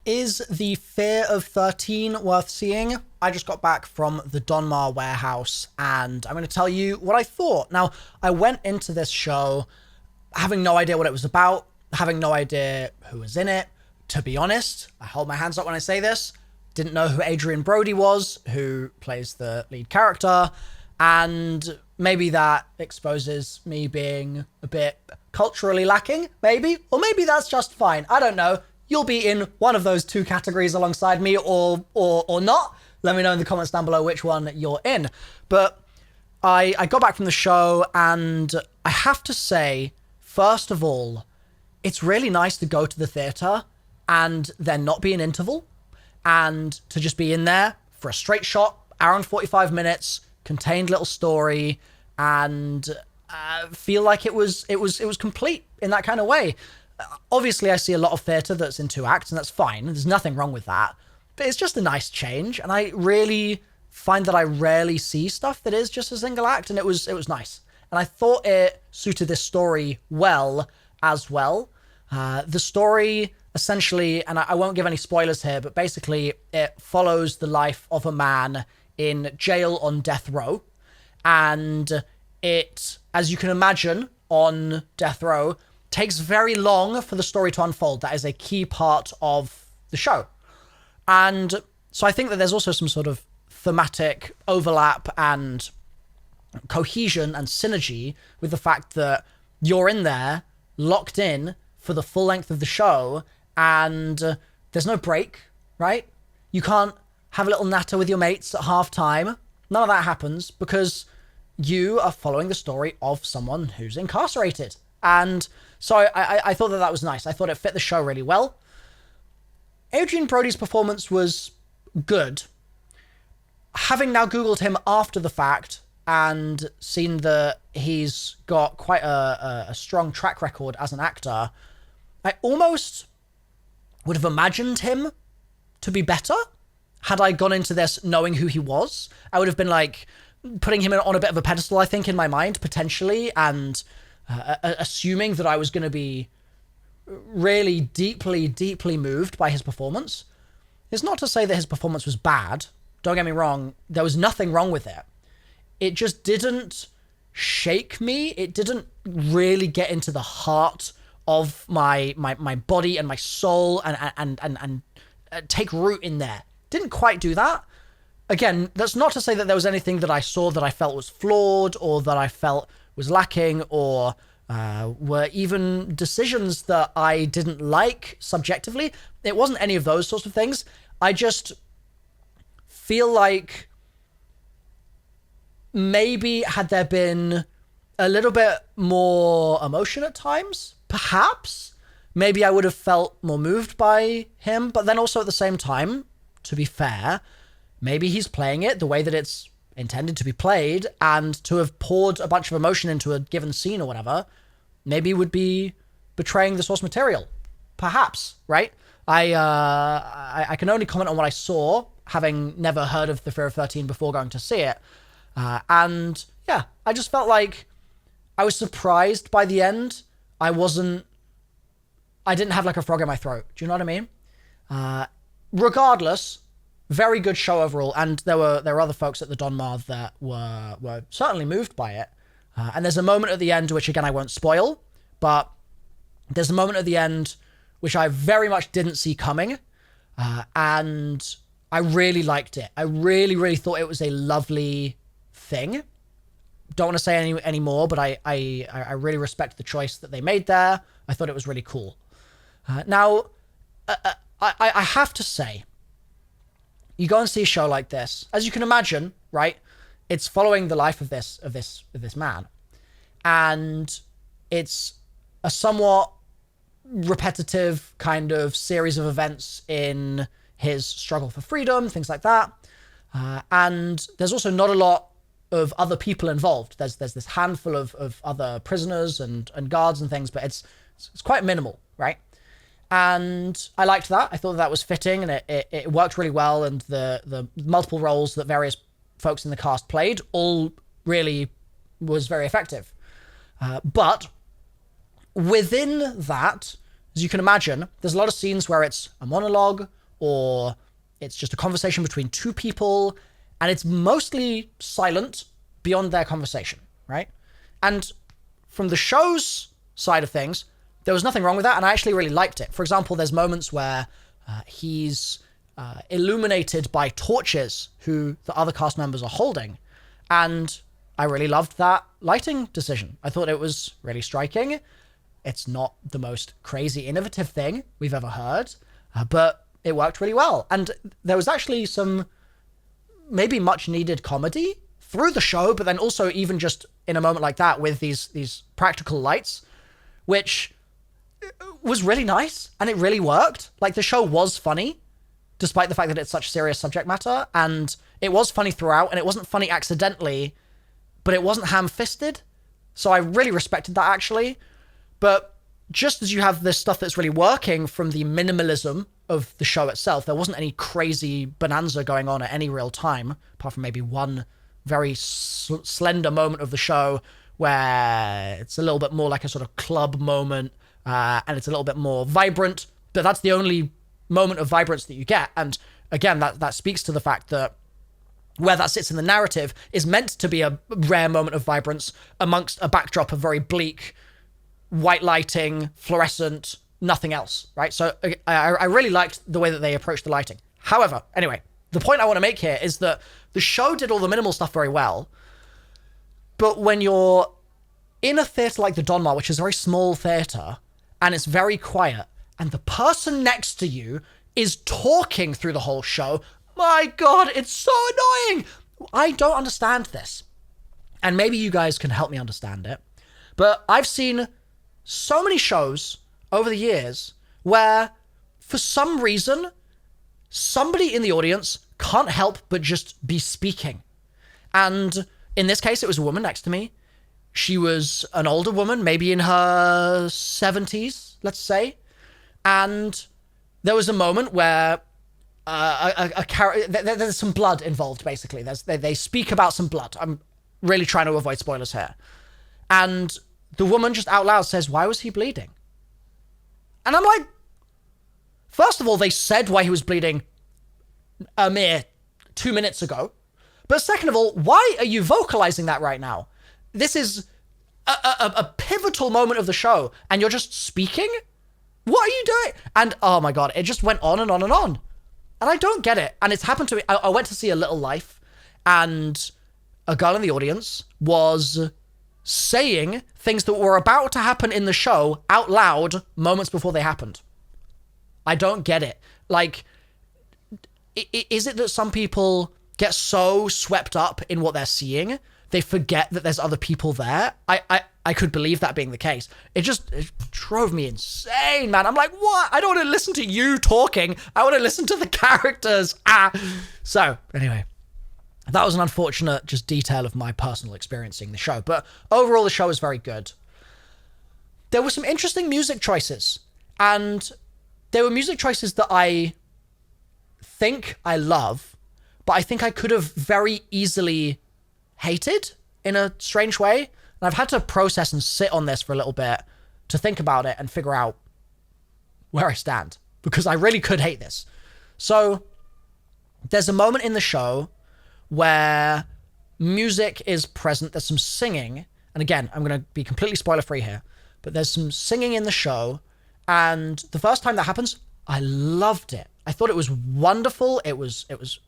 Is the Fear of 13 worth seeing? I just got back from the Donmar warehouse and I'm going to tell you what I thought. Now, I went into this show having no idea what it was about, having no idea who was in it. To be honest, I hold my hands up when I say this. Didn't know who Adrian Brody was, who plays the lead character, and maybe that exposes me being a bit culturally lacking, maybe, or maybe that's just fine. I don't know. You'll be in one of those two categories alongside me or not. Let me know in the comments down below which one you're in. But I got back from the show and I have to say, first of all, it's really nice to go to the theatre and there not be an interval and to just be in there for a straight shot, hour and 45 minutes, contained little story, and feel like it was complete in that kind of way. Obviously, I see a lot of theatre that's in 2 acts, and that's fine. There's nothing wrong with that. But it's just a nice change, and I really find that I rarely see stuff that is just a single act, and it was nice. And I thought it suited this story well as well. The story, essentially, and I won't give any spoilers here, but basically it follows the life of a man in jail on death row. And it, as you can imagine, on death row, takes very long for the story to unfold. That is a key part of the show. And so I think that there's also some sort of thematic overlap and cohesion and synergy with the fact that you're in there, locked in for the full length of the show, and there's no break, right? You can't have a little natter with your mates at half time. None of that happens because you are following the story of someone who's incarcerated. And so I thought that was nice. I thought it fit the show really well. Adrian Brody's performance was good. Having now Googled him after the fact and seen that he's got quite a strong track record as an actor, I almost would have imagined him to be better had I gone into this knowing who he was. I would have been like putting him on a bit of a pedestal, I think, in my mind, potentially, and assuming that I was going to be really deeply moved by his performance. It's not to say that his performance was bad. Don't get me wrong. There was nothing wrong with it. It just didn't shake me. It didn't really get into the heart of my body and my soul and take root in there. Didn't quite do that. Again, that's not to say that there was anything that I saw that I felt was flawed or that I felt was lacking or were even decisions that I didn't like subjectively. It wasn't any of those sorts of things. I just feel like maybe had there been a little bit more emotion at times, perhaps, maybe I would have felt more moved by him. But then also at the same time, to be fair, maybe he's playing it the way that it's intended to be played, and to have poured a bunch of emotion into a given scene or whatever, maybe would be betraying the source material. Perhaps, right? I can only comment on what I saw, having never heard of The Fear of 13 before going to see it. And yeah, I just felt like I was surprised by the end. I didn't have like a frog in my throat. Do you know what I mean? Regardless, very good show overall, and there were other folks at the Donmar that were certainly moved by it. And there's a moment at the end, which again I won't spoil, but there's a moment at the end which I very much didn't see coming, and I really liked it. I really thought it was a lovely thing. Don't want to say any more, but I really respect the choice that they made there. I thought it was really cool. Now, I have to say, you go and see a show like this, as you can imagine, right? It's following the life of this man, and it's a somewhat repetitive kind of series of events in his struggle for freedom, things like that. And there's also not a lot of other people involved. There's this handful of other prisoners and guards and things, but it's quite minimal, right? And I liked that. I thought that was fitting, and it worked really well, and the multiple roles that various folks in the cast played all really was very effective. But within that, as you can imagine, there's a lot of scenes where it's a monologue or it's just a conversation between two people, and it's mostly silent beyond their conversation, right? And from the show's side of things, there was nothing wrong with that, and I actually really liked it. For example, there's moments where he's illuminated by torches who the other cast members are holding, and I really loved that lighting decision. I thought it was really striking. It's not the most crazy innovative thing we've ever heard, but it worked really well. And there was actually some maybe much needed comedy through the show, but then also even just in a moment like that with these practical lights, which was really nice, and it really worked. Like, the show was funny, despite the fact that it's such serious subject matter, and it was funny throughout, and it wasn't funny accidentally, but it wasn't ham-fisted. So I really respected that, actually. But just as you have this stuff that's really working from the minimalism of the show itself, there wasn't any crazy bonanza going on at any real time, apart from maybe one very slender moment of the show where it's a little bit more like a sort of club moment, and it's a little bit more vibrant, but that's the only moment of vibrance that you get. And again, that speaks to the fact that where that sits in the narrative is meant to be a rare moment of vibrance amongst a backdrop of very bleak, white lighting, fluorescent, nothing else, right? So I really liked the way that they approached the lighting. However, anyway, the point I want to make here is that the show did all the minimal stuff very well, but when you're in a theatre like the Donmar, which is a very small theatre, and it's very quiet, and the person next to you is talking through the whole show, my God, it's so annoying! I don't understand this. And maybe you guys can help me understand it. But I've seen so many shows over the years where, for some reason, somebody in the audience can't help but just be speaking. And in this case, it was a woman next to me. She was an older woman, maybe in her 70s, let's say. And there was a moment where there's some blood involved, basically. They speak about some blood. I'm really trying to avoid spoilers here. And the woman just out loud says, "Why was he bleeding?" And I'm like, first of all, they said why he was bleeding a mere 2 minutes ago. But second of all, why are you vocalizing that right now? This is a pivotal moment of the show, and you're just speaking? What are you doing? And oh my God, it just went on and on and on. And I don't get it. And it's happened to me. I went to see A Little Life, and a girl in the audience was saying things that were about to happen in the show out loud moments before they happened. I don't get it. Like, is it that some people get so swept up in what they're seeing, they forget that there's other people there? I could believe that being the case. It drove me insane, man. I'm like, what? I don't want to listen to you talking. I want to listen to the characters. So, anyway, that was an unfortunate just detail of my personal experience seeing the show. But overall, the show was very good. There were some interesting music choices. And there were music choices that I think I love, but I think I could have very easily hated in a strange way. And I've had to process and sit on this for a little bit to think about it and figure out where I stand, because I really could hate this. So there's a moment in the show where music is present. There's some singing. And again, I'm going to be completely spoiler free here, but there's some singing in the show. And the first time that happens, I loved it. I thought it was wonderful. It was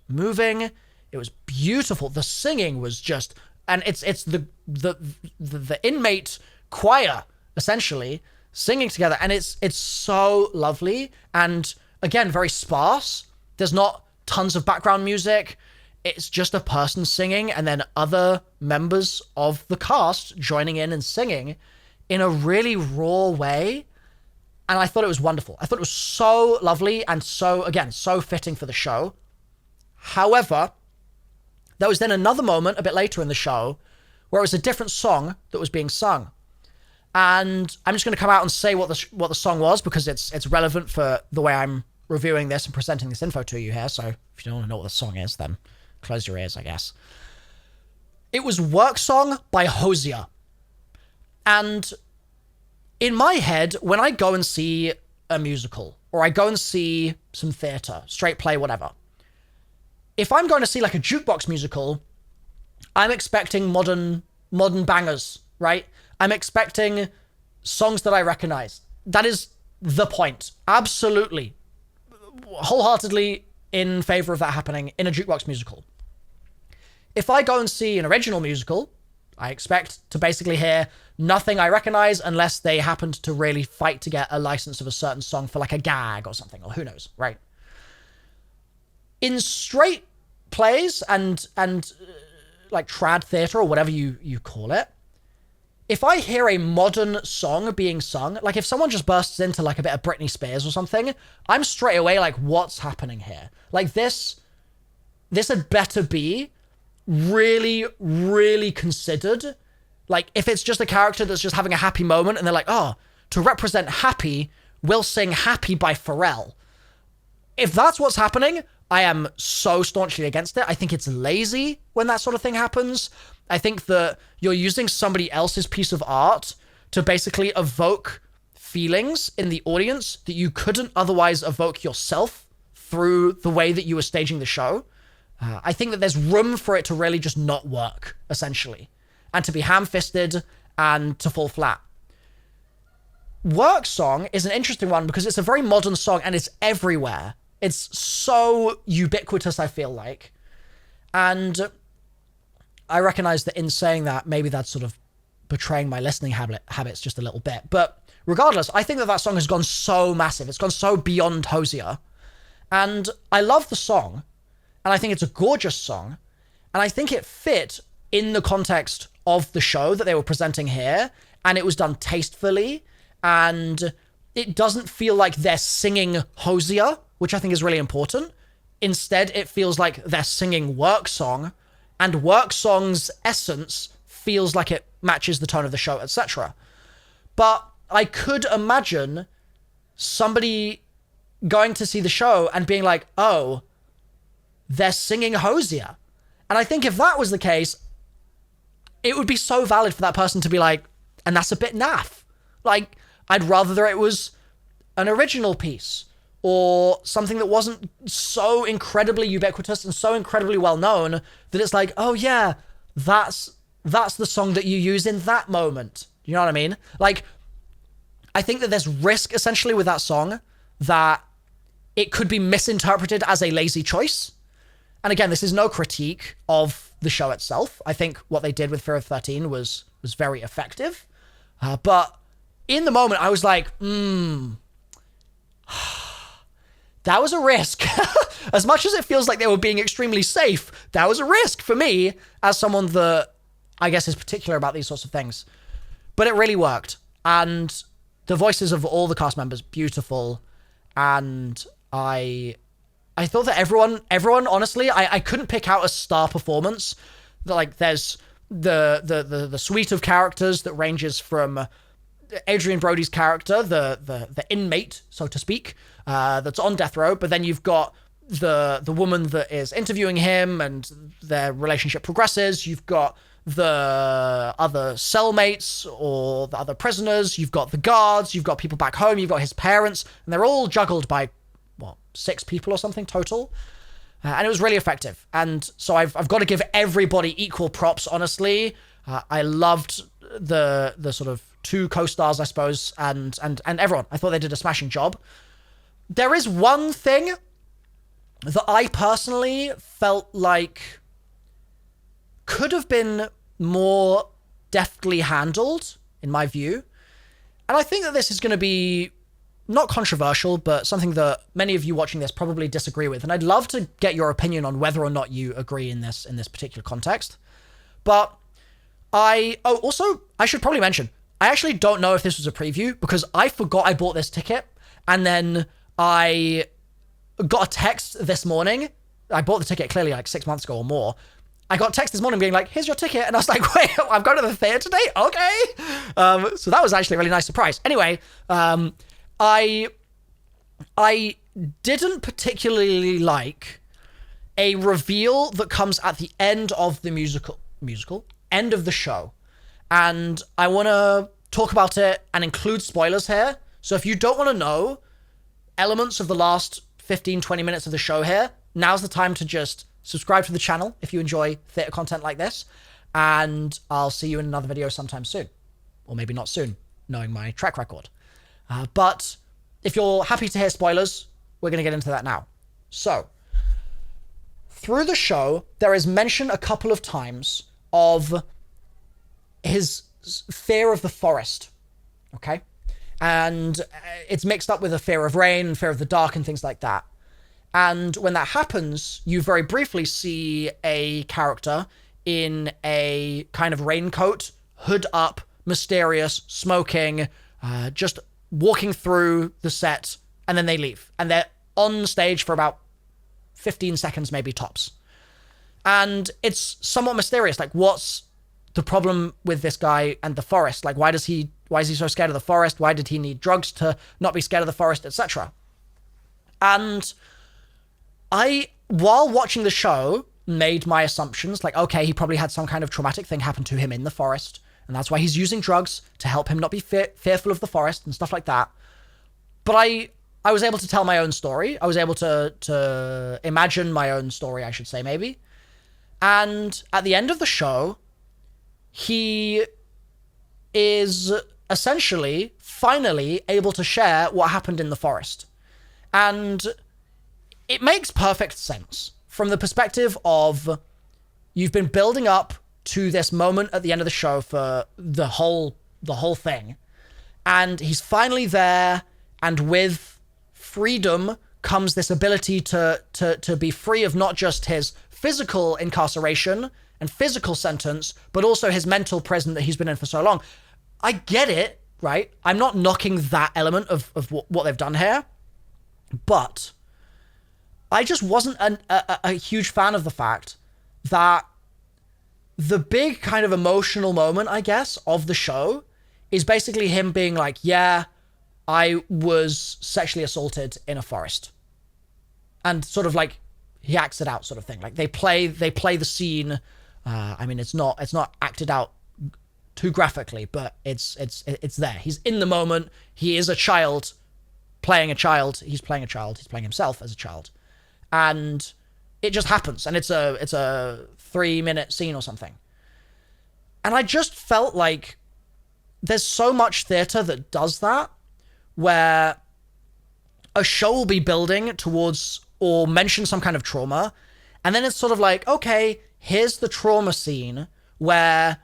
moving. It was beautiful. The singing was just, and it's the inmate choir essentially singing together, and it's so lovely. And again, very sparse. There's not tons of background music. It's just a person singing, and then other members of the cast joining in and singing in a really raw way. And I thought it was wonderful. I thought it was so lovely and so, again, so fitting for the show. However, there was then another moment a bit later in the show where it was a different song that was being sung. And I'm just going to come out and say what the song was, because it's relevant for the way I'm reviewing this and presenting this info to you here. So if you don't want to know what the song is, then close your ears, I guess. It was Work Song by Hosier. And in my head, when I go and see a musical, or I go and see some theatre, straight play, whatever. If I'm going to see like a jukebox musical, I'm expecting modern bangers, right? I'm expecting songs that I recognize. That is the point. Absolutely. Wholeheartedly in favor of that happening in a jukebox musical. If I go and see an original musical, I expect to basically hear nothing I recognize unless they happened to really fight to get a license of a certain song for like a gag or something, or who knows, right? In straight plays and like trad theatre or whatever you call it, if I hear a modern song being sung, like if someone just bursts into like a bit of Britney Spears or something, I'm straight away like, what's happening here? Like this had better be really, really considered. Like if it's just a character that's just having a happy moment and they're like, oh, to represent happy, we'll sing Happy by Pharrell. If that's what's happening, I am so staunchly against it. I think it's lazy when that sort of thing happens. I think that you're using somebody else's piece of art to basically evoke feelings in the audience that you couldn't otherwise evoke yourself through the way that you were staging the show. I think that there's room for it to really just not work, essentially, and to be ham-fisted and to fall flat. Work Song is an interesting one because it's a very modern song and it's everywhere. It's so ubiquitous, I feel like. And I recognize that in saying that, maybe that's sort of betraying my listening habits just a little bit. But regardless, I think that song has gone so massive. It's gone so beyond Hosier. And I love the song. And I think it's a gorgeous song. And I think it fit in the context of the show that they were presenting here. And it was done tastefully. And it doesn't feel like they're singing Hosier, which I think is really important. Instead, it feels like they're singing Work Song. And Work Song's essence feels like it matches the tone of the show, etc. But I could imagine somebody going to see the show and being like, oh, they're singing Hosier. And I think if that was the case, it would be so valid for that person to be like, and that's a bit naff. Like, I'd rather that it was an original piece or something that wasn't so incredibly ubiquitous and so incredibly well known that it's like, oh yeah, that's the song that you use in that moment. You know what I mean? Like, I think that there's risk essentially with that song that it could be misinterpreted as a lazy choice. And again, this is no critique of the show itself. I think what they did with Fear of 13 was very effective. But in the moment, I was like, that was a risk. As much as it feels like they were being extremely safe, that was a risk for me as someone that I guess is particular about these sorts of things. But it really worked. And the voices of all the cast members, beautiful. And I thought that everyone, honestly, I couldn't pick out a star performance. Like, there's the suite of characters that ranges from Adrian Brody's character, the inmate, so to speak, that's on death row, but then you've got the woman that is interviewing him and their relationship progresses. You've got the other cellmates or the other prisoners. You've got the guards. You've got people back home. You've got his parents, and they're all juggled by 6 people or something total. And it was really effective. And so I've got to give everybody equal props, honestly. I loved the sort of 2 co-stars, I suppose, and everyone. I thought they did a smashing job. There is one thing that I personally felt like could have been more deftly handled, in my view. And I think that this is going to be not controversial, but something that many of you watching this probably disagree with. And I'd love to get your opinion on whether or not you agree in this particular context. But I should probably mention, I actually don't know if this was a preview because I forgot I bought this ticket. And then I got a text this morning. I bought the ticket clearly like 6 months ago or more. I got a text this morning being like, here's your ticket. And I was like, wait, I'm going to the theater today? Okay. So that was actually a really nice surprise. Anyway, I didn't particularly like a reveal that comes at the end of the musical end of the show. And I want to talk about it and include spoilers here. So if you don't want to know elements of the last 15, 20 minutes of the show here, now's the time to just subscribe to the channel if you enjoy theater content like this. And I'll see you in another video sometime soon. Or maybe not soon, knowing my track record. But if you're happy to hear spoilers, we're going to get into that now. So, through the show, there is mention a couple of times of his fear of the forest, okay? And it's mixed up with a fear of rain and fear of the dark and things like that. And when that happens, you very briefly see a character in a kind of raincoat, hood up, mysterious, smoking, just walking through the set, and then they leave. And they're on stage for about 15 seconds, maybe tops. And it's somewhat mysterious. Like, what's the problem with this guy and the forest? Like, why is he so scared of the forest? Why did he need drugs to not be scared of the forest, etc.? And while watching the show, made my assumptions. Like, okay, he probably had some kind of traumatic thing happen to him in the forest, and that's why he's using drugs to help him not be fearful of the forest and stuff like that. But I was able to tell my own story. I was able to imagine my own story, I should say, maybe. And at the end of the show, he is essentially, finally, able to share what happened in the forest. And it makes perfect sense from the perspective of you've been building up to this moment at the end of the show for the whole thing. And he's finally there, and with freedom comes this ability to be free of not just his physical incarceration and physical sentence, but also his mental prison that he's been in for so long. I get it, right? I'm not knocking that element of what they've done here, but I just wasn't a huge fan of the fact that the big kind of emotional moment, I guess, of the show is basically him being like, yeah, I was sexually assaulted in a forest. And sort of like, he acts it out sort of thing. Like, they play the scene. I mean, it's not acted out too graphically, but it's there. He's in the moment. He is a child playing a child. He's playing a child. He's playing himself as a child. And it just happens. And it's a 3-minute scene or something. And I just felt like there's so much theater that does that, where a show will be building towards or mention some kind of trauma, and then it's sort of like, okay, here's the trauma scene where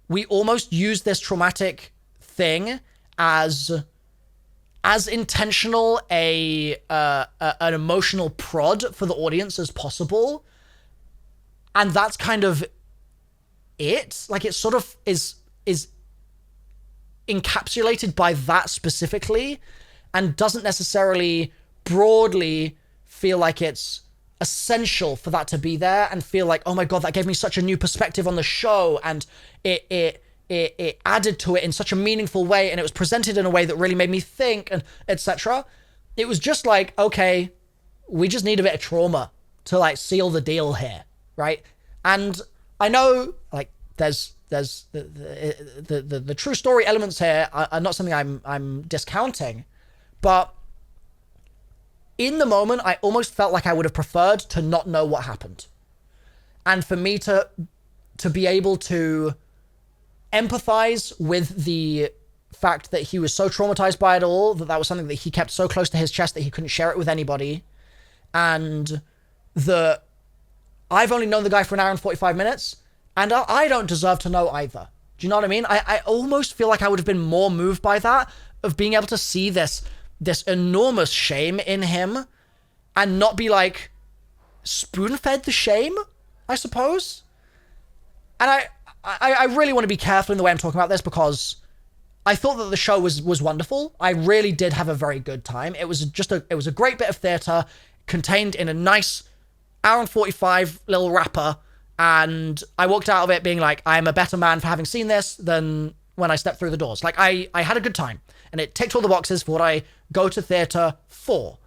we almost use this traumatic thing as intentional an emotional prod for the audience as possible, and that's kind of it. Like, it sort of is encapsulated by that specifically, and doesn't necessarily broadly feel like it's essential for that to be there, and feel like, oh my god, that gave me such a new perspective on the show, and it added to it in such a meaningful way, and it was presented in a way that really made me think, and etc. It was just like, okay, we just need a bit of trauma to like seal the deal here, right? And I know, like, there's the true story elements here are not something I'm discounting, but in the moment, I almost felt like I would have preferred to not know what happened, and for me to be able to empathize with the fact that he was so traumatized by it all, that was something that he kept so close to his chest that he couldn't share it with anybody, and that I've only known the guy for an hour and 45 minutes, and I don't deserve to know either. Do you know what I mean? I almost feel like I would have been more moved by that, of being able to see this enormous shame in him, and not be like spoon-fed the shame, I suppose. And I really want to be careful in the way I'm talking about this, because I thought that the show was wonderful. I really did have a very good time. It was a great bit of theater contained in a nice hour and 45 little wrapper, and I walked out of it being like, I'm a better man for having seen this than when I stepped through the doors. Like, I had a good time, and it ticked all the boxes for what I go to theater for.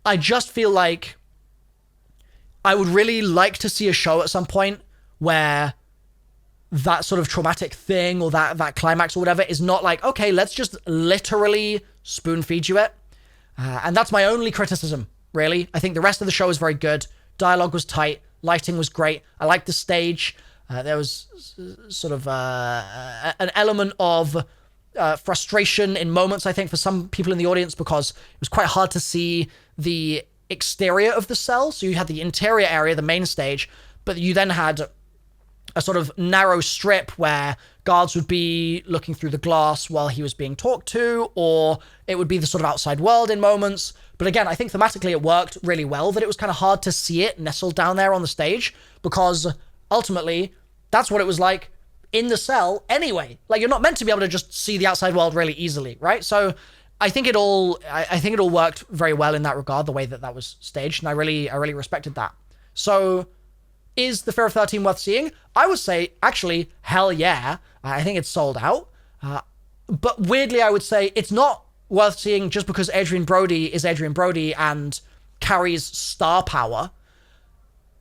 I just feel like I would really like to see a show at some point where that sort of traumatic thing, or that climax or whatever, is not like, okay, let's just literally spoon feed you it. And that's my only criticism, really. I think the rest of the show was very good. Dialogue was tight. Lighting was great. I liked the stage. There was sort of an element of frustration in moments, I think, for some people in the audience, because it was quite hard to see the exterior of the cell. So you had the interior area, the main stage, but you then had a sort of narrow strip where guards would be looking through the glass while he was being talked to, or it would be the sort of outside world in moments. But again, I think thematically it worked really well, that it was kind of hard to see it nestled down there on the stage, because ultimately that's what it was like in the cell anyway. Like, you're not meant to be able to just see the outside world really easily, right? So I think it all worked very well in that regard, the way that that was staged, and I really respected that. So is the Fear of 13 worth seeing? I would say, actually, hell yeah. I think it's sold out. But weirdly, I would say it's not worth seeing just because Adrian Brody is Adrian Brody and carries star power.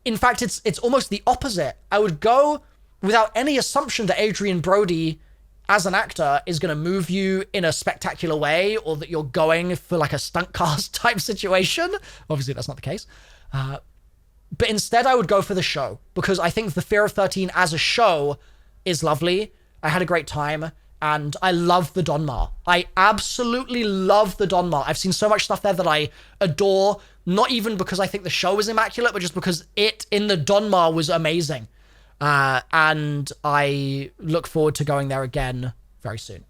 In fact, it's almost the opposite. I would go without any assumption that Adrian Brody as an actor is going to move you in a spectacular way, or that you're going for like a stunt cast type situation. Obviously, that's not the case. But instead, I would go for the show, because I think the Fear of 13 as a show is lovely. I had a great time, and I love the Donmar. I absolutely love the Donmar. I've seen so much stuff there that I adore, not even because I think the show was immaculate, but just because it in the Donmar was amazing. And I look forward to going there again very soon.